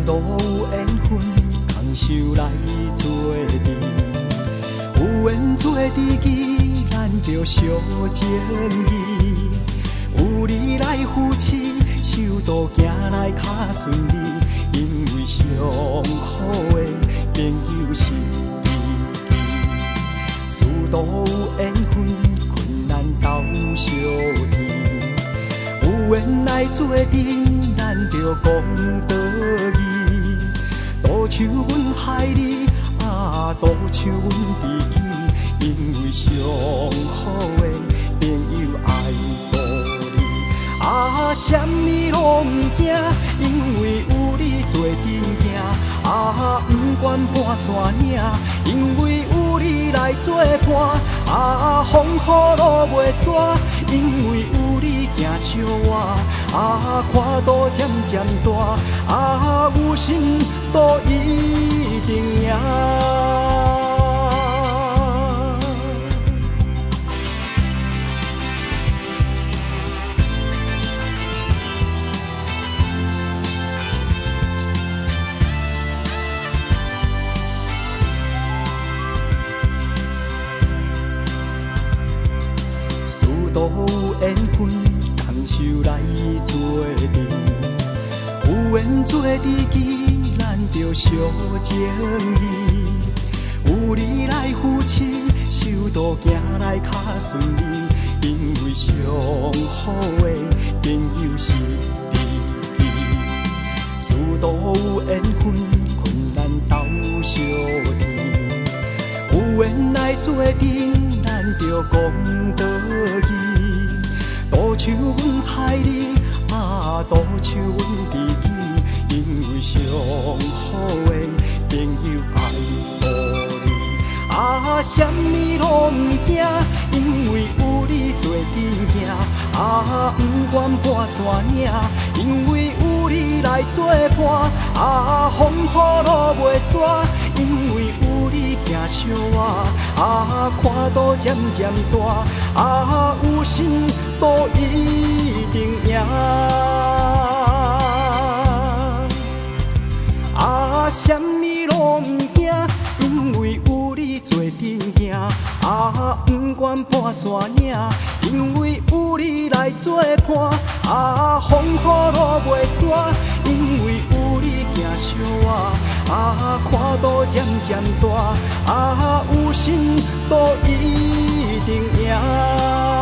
都有缘分，牵手来做阵。有缘做知己，咱着相情义。有你来扶持，手都行来较顺利。因为上好的朋友是知己，事都有缘分，困难斗相甜。有缘来做阵，咱着讲道义。多像阮害你，多像阮知己。因为上好的朋友爱护你，什么都唔惊，因为有你做阵行。不管半山岭，因为有你来作伴。风雨路袂煞，因为有你行相我。看路渐渐大，有心都一定赢。都有缘分，牵手来做阵。有缘做知己，咱着相情义。有你来扶持，手都行来较顺利。因为上好的朋友是知己，事都有缘分，困难斗相甜。有缘来做阵，咱着讲道义。多像阮害你，多像阮知己。因为上好的朋友爱护你，什么都唔惊，因为有你做阵行。不管半山岭，因为有你来作伴。风雨路袂煞，因为有你行相我。看路渐渐大，有心都一定赢。什么都唔惊，因为有你做阵行。不管半山岭，因为有你来作伴。风雨路袂煞，因为有你行相我。看路渐渐大，有心都一定赢。